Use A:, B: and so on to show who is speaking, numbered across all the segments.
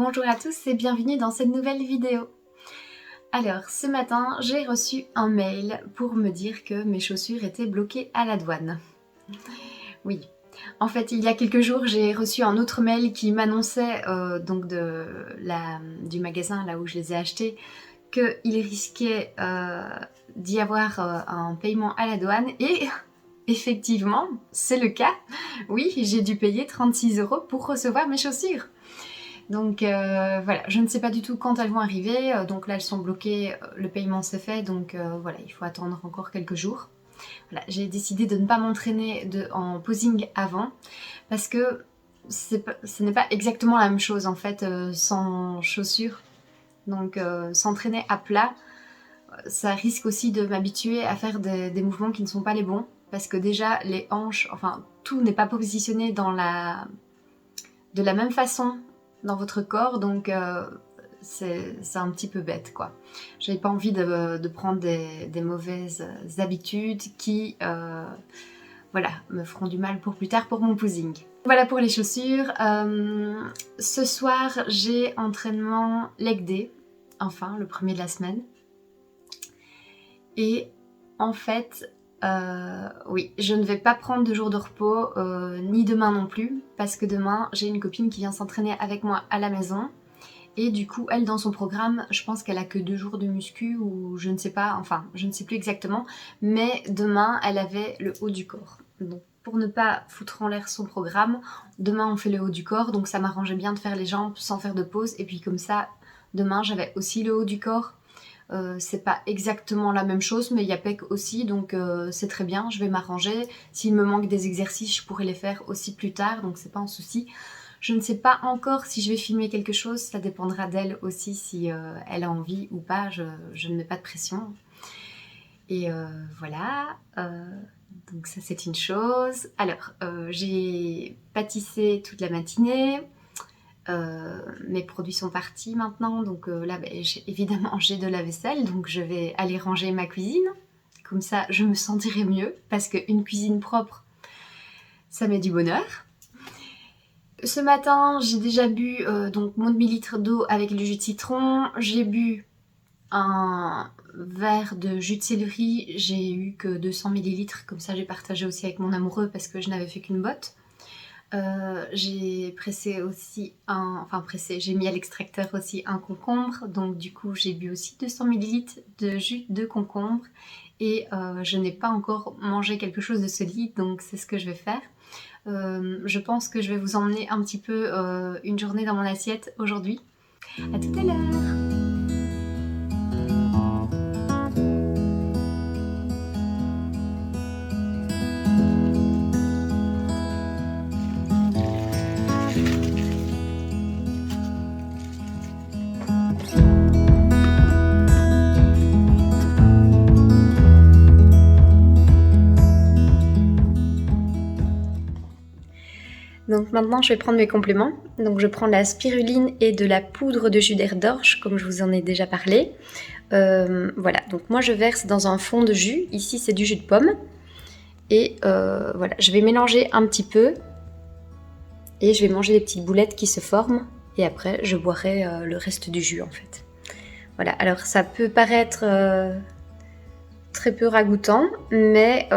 A: Bonjour à tous et bienvenue dans cette nouvelle vidéo. Alors ce matin j'ai reçu un mail pour me dire que mes chaussures étaient bloquées à la douane. Oui, en fait il y a quelques jours j'ai reçu un autre mail qui m'annonçait donc du magasin là où je les ai achetées qu'il risquait d'y avoir un paiement à la douane et effectivement c'est le cas. Oui, j'ai dû payer 36 € pour recevoir mes chaussures. Donc voilà, je ne sais pas du tout quand elles vont arriver, donc là elles sont bloquées, le paiement s'est fait, donc voilà, il faut attendre encore quelques jours. Voilà, j'ai décidé de ne pas m'entraîner en posing avant, parce que ce n'est pas exactement la même chose en fait sans chaussures. Donc s'entraîner à plat, ça risque aussi de m'habituer à faire des mouvements qui ne sont pas les bons, parce que déjà les hanches, enfin tout n'est pas positionné de la même façon dans votre corps, donc c'est un petit peu bête quoi. J'avais pas envie de prendre des mauvaises habitudes qui voilà, me feront du mal pour plus tard pour mon posing. Voilà pour les chaussures. Ce soir j'ai entraînement leg day, enfin le premier de la semaine. Et en fait oui, je ne vais pas prendre de jour de repos, ni demain non plus, parce que demain j'ai une copine qui vient s'entraîner avec moi à la maison, et du coup elle dans son programme, je pense qu'elle a que 2 jours de muscu, ou je ne sais pas, enfin je ne sais plus exactement, mais demain elle avait le haut du corps. Donc pour ne pas foutre en l'air son programme, demain on fait le haut du corps, donc ça m'arrangeait bien de faire les jambes sans faire de pause, et puis comme ça, demain j'avais aussi le haut du corps. C'est pas exactement la même chose, mais il y a pec aussi, donc c'est très bien, je vais m'arranger. S'il me manque des exercices, je pourrais les faire aussi plus tard, donc c'est pas un souci. Je ne sais pas encore si je vais filmer quelque chose, ça dépendra d'elle aussi, si elle a envie ou pas, je ne mets pas de pression. Et voilà, donc ça c'est une chose. Alors, j'ai pâtissé toute la matinée. Mes produits sont partis maintenant, donc là évidemment j'ai de la vaisselle, donc je vais aller ranger ma cuisine, comme ça je me sentirai mieux, parce qu'une cuisine propre ça met du bonheur. Ce matin j'ai déjà bu donc mon demi-litre d'eau avec le jus de citron, j'ai bu un verre de jus de céleri, j'ai eu que 200 ml, comme ça j'ai partagé aussi avec mon amoureux parce que je n'avais fait qu'une botte. J'ai pressé aussi j'ai mis à l'extracteur aussi un concombre, donc du coup j'ai bu aussi 200 ml de jus de concombre, et je n'ai pas encore mangé quelque chose de solide, donc c'est ce que je vais faire. Je pense que je vais vous emmener un petit peu une journée dans mon assiette aujourd'hui. À tout à l'heure. Donc maintenant je vais prendre mes compléments. Donc je prends de la spiruline et de la poudre de jus d'orge, comme je vous en ai déjà parlé. Voilà, donc moi je verse dans un fond de jus. Ici c'est du jus de pomme. Et voilà, je vais mélanger un petit peu. Et je vais manger les petites boulettes qui se forment. Et après je boirai le reste du jus en fait. Voilà, alors ça peut paraître très peu ragoûtant, mais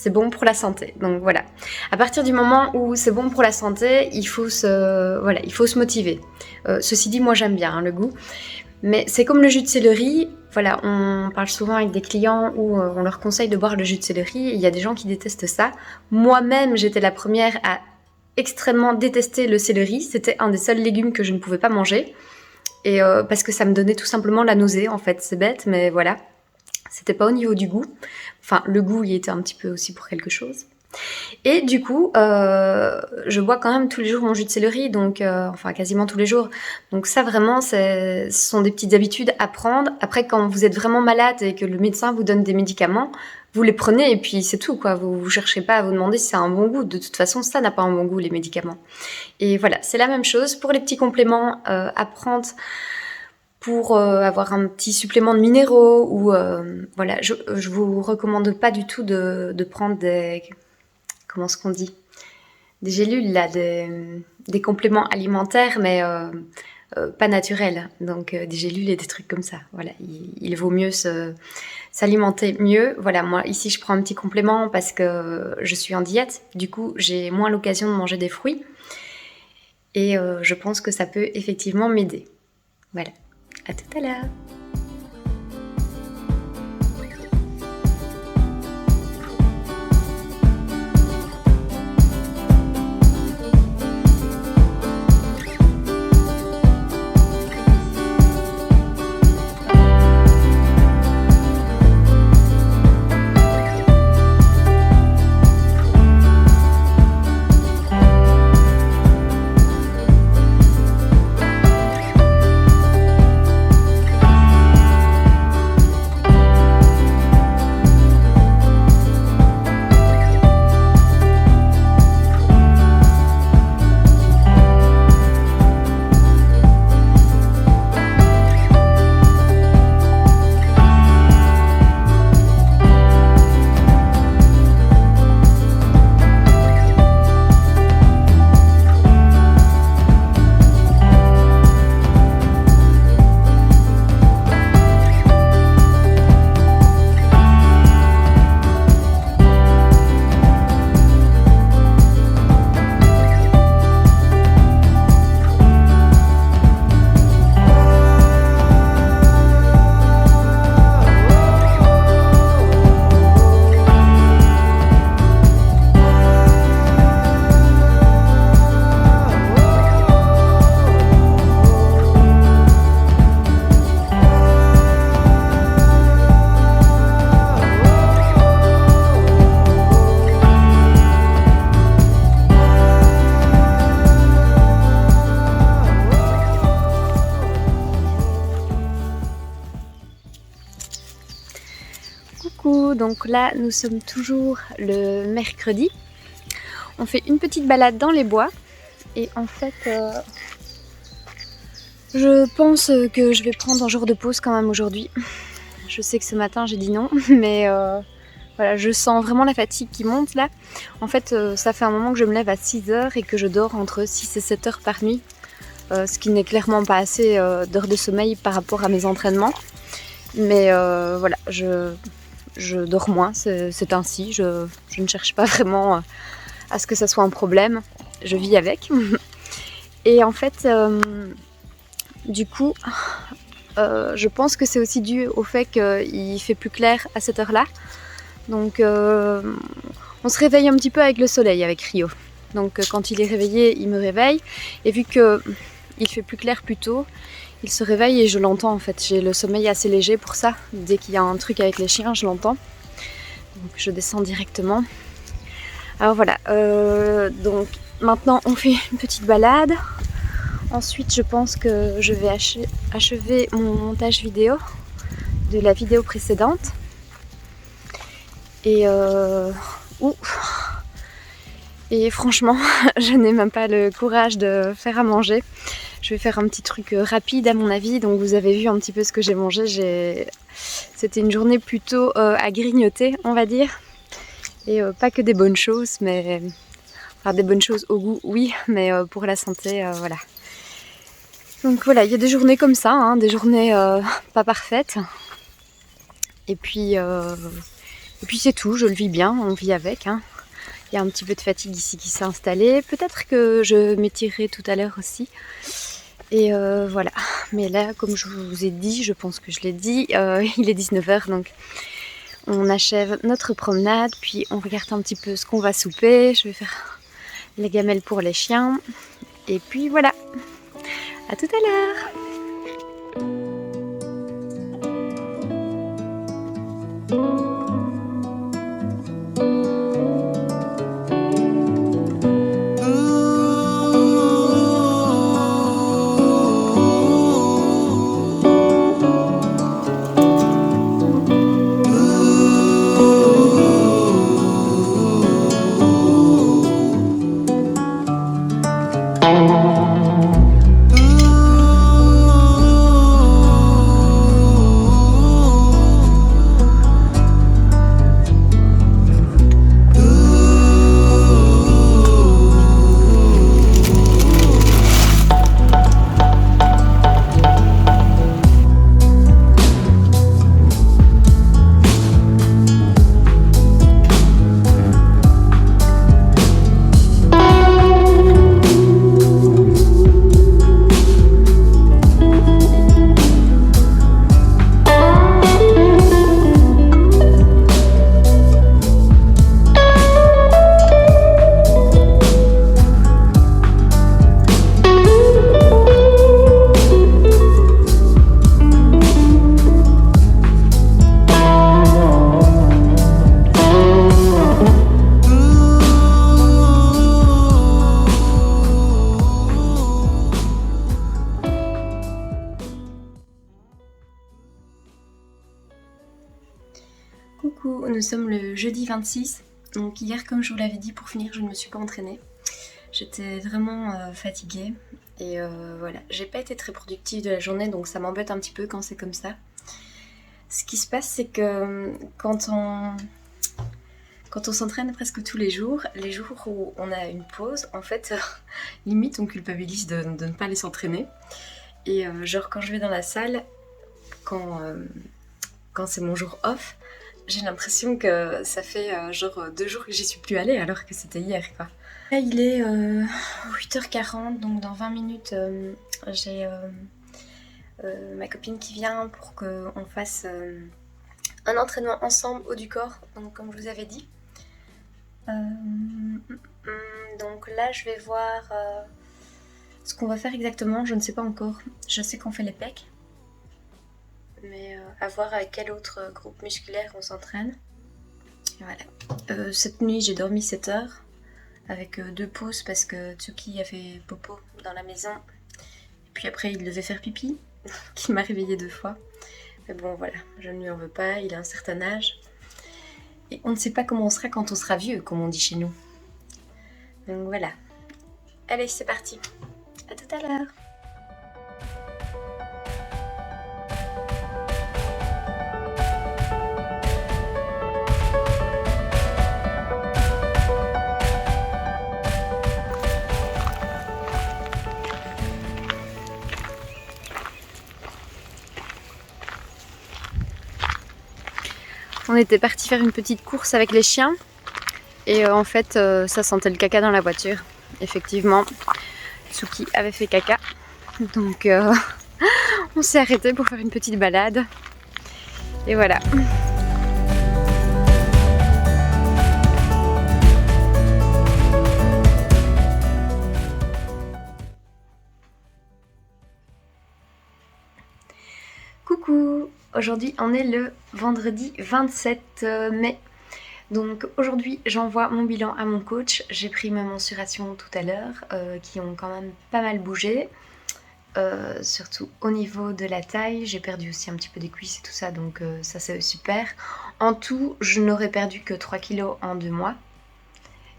A: c'est bon pour la santé. Donc voilà, à partir du moment où c'est bon pour la santé, il faut se motiver. Ceci dit, moi j'aime bien le goût, mais c'est comme le jus de céleri. Voilà, on parle souvent avec des clients où on leur conseille de boire le jus de céleri. Il y a des gens qui détestent ça. Moi-même, j'étais la première à extrêmement détester le céleri. C'était un des seuls légumes que je ne pouvais pas manger. Et parce que ça me donnait tout simplement la nausée, en fait. C'est bête, mais voilà. C'était pas au niveau du goût. Enfin, le goût y était un petit peu aussi pour quelque chose. Et du coup, je bois quand même tous les jours mon jus de céleri, donc enfin quasiment tous les jours. Donc ça vraiment, ce sont des petites habitudes à prendre. Après, quand vous êtes vraiment malade et que le médecin vous donne des médicaments, vous les prenez et puis c'est tout quoi. Vous cherchez pas à vous demander si ça a un bon goût. De toute façon, ça n'a pas un bon goût les médicaments. Et voilà, c'est la même chose pour les petits compléments à prendre pour avoir un petit supplément de minéraux ou voilà. Je vous recommande pas du tout de prendre des, comment est-ce qu'on dit, des gélules, là, des compléments alimentaires, mais pas naturels. Donc des gélules et des trucs comme ça. Voilà, il vaut mieux s'alimenter mieux. Voilà, moi ici je prends un petit complément parce que je suis en diète. Du coup, j'ai moins l'occasion de manger des fruits. Et je pense que ça peut effectivement m'aider. Voilà, à tout à l'heure. Coucou, donc là nous sommes toujours le mercredi. On fait une petite balade dans les bois et en fait je pense que je vais prendre un jour de pause quand même aujourd'hui. Je sais que ce matin j'ai dit non, mais voilà, je sens vraiment la fatigue qui monte là. En fait ça fait un moment que je me lève à 6h et que je dors entre 6 et 7 heures par nuit. Ce qui n'est clairement pas assez d'heures de sommeil par rapport à mes entraînements. Mais voilà, je dors moins, c'est ainsi, je ne cherche pas vraiment à ce que ça soit un problème, je vis avec. Et en fait, du coup, je pense que c'est aussi dû au fait qu'il fait plus clair à cette heure-là. Donc on se réveille un petit peu avec le soleil avec Rio. Donc quand il est réveillé, il me réveille. Et vu qu'il fait plus clair plus tôt, il se réveille et je l'entends en fait. J'ai le sommeil assez léger pour ça. Dès qu'il y a un truc avec les chiens, je l'entends. Donc je descends directement. Alors voilà, donc maintenant on fait une petite balade. Ensuite je pense que je vais achever mon montage vidéo de la vidéo précédente. Et franchement, je n'ai même pas le courage de faire à manger. Je vais faire un petit truc rapide à mon avis. Donc vous avez vu un petit peu ce que j'ai mangé. C'était une journée plutôt à grignoter, on va dire. Et pas que des bonnes choses, mais... Enfin, des bonnes choses au goût, oui, mais pour la santé, voilà. Donc voilà, il y a des journées comme ça, hein, des journées pas parfaites. Et puis c'est tout, je le vis bien, on vit avec. Hein. Il y a un petit peu de fatigue ici qui s'est installée. Peut-être que je m'étirerai tout à l'heure aussi. Et voilà. Mais là, comme je vous ai dit, je pense que je l'ai dit, il est 19h, donc on achève notre promenade, puis on regarde un petit peu ce qu'on va souper. Je vais faire les gamelles pour les chiens. Et puis voilà. À tout à l'heure.
B: nous sommes le jeudi 26. Donc hier, comme je vous l'avais dit, pour finir, je ne me suis pas entraînée. J'étais vraiment fatiguée. Et voilà, j'ai pas été très productive de la journée, donc ça m'embête un petit peu quand c'est comme ça. Ce qui se passe, c'est que quand on s'entraîne presque tous les jours où on a une pause, en fait, limite on culpabilise de ne pas aller s'entraîner. Et genre quand je vais dans la salle, quand c'est mon jour off, j'ai l'impression que ça fait genre 2 jours que j'y suis plus allée alors que c'était hier quoi. Là il est 8h40, donc dans 20 minutes j'ai ma copine qui vient pour qu'on fasse un entraînement ensemble haut du corps, donc comme je vous avais dit. Donc là je vais voir ce qu'on va faire exactement, je ne sais pas encore. Je sais qu'on fait les pecs, mais à voir avec quel autre groupe musculaire on s'entraîne. Voilà. Cette nuit j'ai dormi 7 heures avec 2 pauses parce que Tsuki avait popo dans la maison et puis après il devait faire pipi qui m'a réveillée 2 fois. Mais bon voilà, je ne lui en veux pas, il a un certain âge et on ne sait pas comment on sera quand on sera vieux, comme on dit chez nous. Donc voilà. Allez, c'est parti. À tout à l'heure. On était parti faire une petite course avec les chiens et en fait ça sentait le caca dans la voiture. Effectivement, Tsuki avait fait caca, donc on s'est arrêté pour faire une petite balade et voilà. Coucou! Aujourd'hui on est le vendredi 27 mai. Donc aujourd'hui j'envoie mon bilan à mon coach. J'ai pris ma mensuration tout à l'heure qui ont quand même pas mal bougé. Surtout au niveau de la taille, j'ai perdu aussi un petit peu des cuisses et tout ça, donc ça c'est super. En tout, je n'aurais perdu que 3 kilos en 2 mois.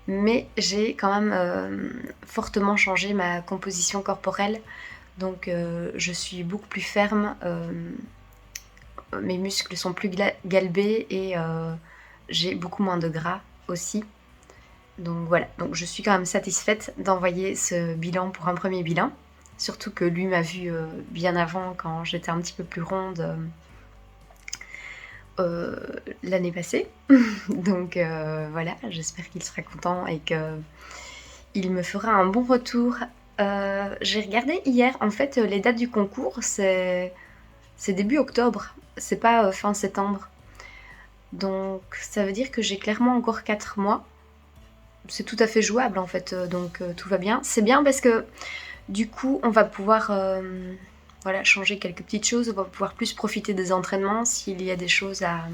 B: Mais j'ai quand même fortement changé ma composition corporelle. Donc je suis beaucoup plus ferme, mes muscles sont plus galbés et j'ai beaucoup moins de gras aussi. Donc voilà, donc je suis quand même satisfaite d'envoyer ce bilan pour un premier bilan. Surtout que lui m'a vu bien avant quand j'étais un petit peu plus ronde l'année passée. Donc voilà, j'espère qu'il sera content et qu'il me fera un bon retour. J'ai regardé hier, en fait, les dates du concours, c'est début octobre, c'est pas fin septembre. Donc ça veut dire que j'ai clairement encore 4 mois. C'est tout à fait jouable en fait, donc tout va bien. C'est bien parce que du coup on va pouvoir voilà, changer quelques petites choses, on va pouvoir plus profiter des entraînements s'il y a des choses à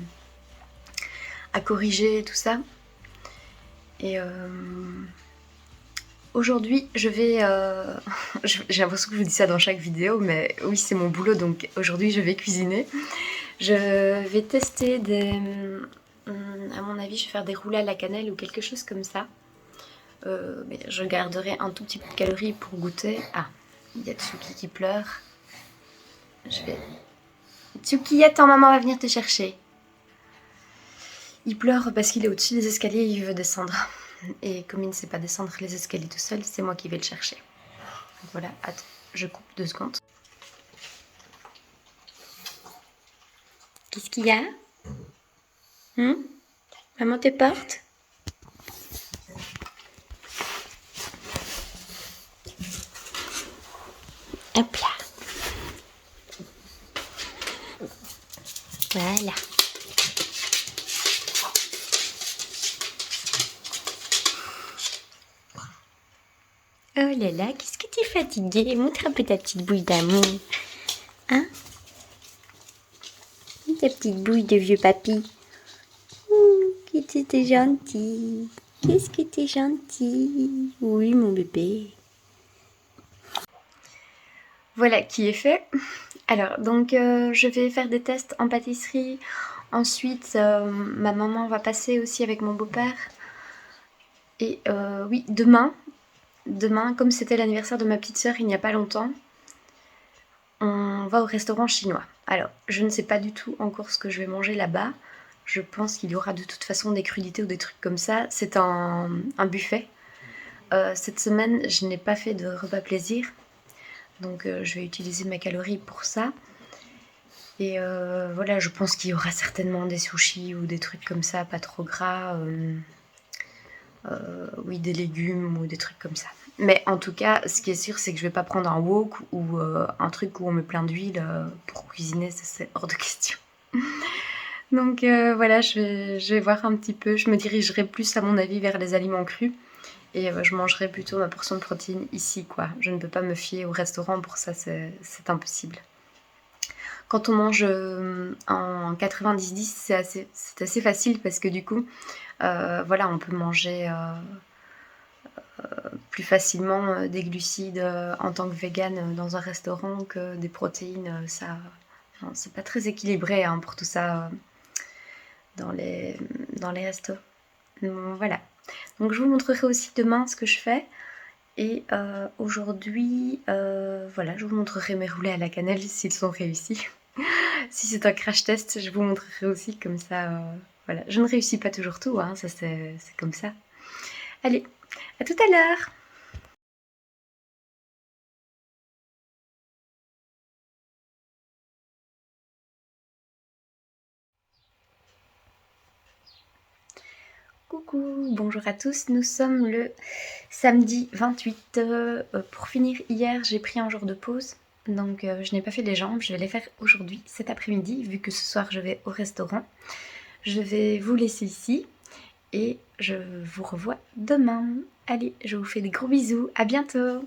B: corriger et tout ça. Et aujourd'hui je vais... j'ai l'impression que je vous dis ça dans chaque vidéo, mais oui c'est mon boulot, donc aujourd'hui je vais cuisiner. Je vais tester des... à mon avis je vais faire des roulés à la cannelle ou quelque chose comme ça. Mais je garderai un tout petit peu de calories pour goûter. Ah, il y a Tsuki qui pleure. Je vais... Tsuki, attends, maman va venir te chercher. Il pleure parce qu'il est au-dessus des escaliers et il veut descendre. Et comme il ne sait pas descendre les escaliers tout seul, c'est moi qui vais le chercher. Donc voilà, attends, je coupe 2 secondes. Qu'est-ce qu'il y a? Maman te porte? Hop là. Voilà. Oh là là, qu'est-ce que tu es fatiguée? Montre un peu ta petite bouille d'amour. Hein? Ta petite bouille de vieux papy. Qu'est-ce que t'es gentil. Qu'est-ce que t'es gentil. Oui, mon bébé. Voilà qui est fait. Alors, donc je vais faire des tests en pâtisserie, Ensuite, ma maman va passer aussi avec mon beau-père. Et oui, demain, comme c'était l'anniversaire de ma petite sœur il n'y a pas longtemps, on va au restaurant chinois. Alors, je ne sais pas du tout encore ce que je vais manger là-bas. Je pense qu'il y aura de toute façon des crudités ou des trucs comme ça. C'est un buffet. Cette semaine, je n'ai pas fait de repas plaisir. Donc je vais utiliser mes calories pour ça. Et voilà, je pense qu'il y aura certainement des sushis ou des trucs comme ça, pas trop gras. Oui, des légumes ou des trucs comme ça. Mais en tout cas, ce qui est sûr, c'est que je vais pas prendre un wok ou un truc où on met plein d'huile pour cuisiner, ça c'est hors de question. Donc voilà, je vais voir un petit peu. Je me dirigerai plus à mon avis vers les aliments crus. Et je mangerai plutôt ma portion de protéines ici, quoi. Je ne peux pas me fier au restaurant, pour ça c'est impossible. Quand on mange en 90-10, c'est assez facile parce que du coup, voilà, on peut manger plus facilement des glucides en tant que vegan dans un restaurant que des protéines. Ça, c'est pas très équilibré hein, pour tout ça dans les restos. Donc, voilà. Donc je vous montrerai aussi demain ce que je fais. Et aujourd'hui, voilà, je vous montrerai mes roulés à la cannelle s'ils sont réussis. Si c'est un crash test, je vous montrerai aussi comme ça. Voilà, je ne réussis pas toujours tout, hein, ça c'est comme ça. Allez, à tout à l'heure! Coucou, bonjour à tous, nous sommes le samedi 28. Pour finir, hier j'ai pris un jour de pause, donc je n'ai pas fait les jambes, je vais les faire aujourd'hui, cet après-midi, vu que ce soir je vais au restaurant. Je vais vous laisser ici et je vous revois demain. Allez, je vous fais des gros bisous, à bientôt!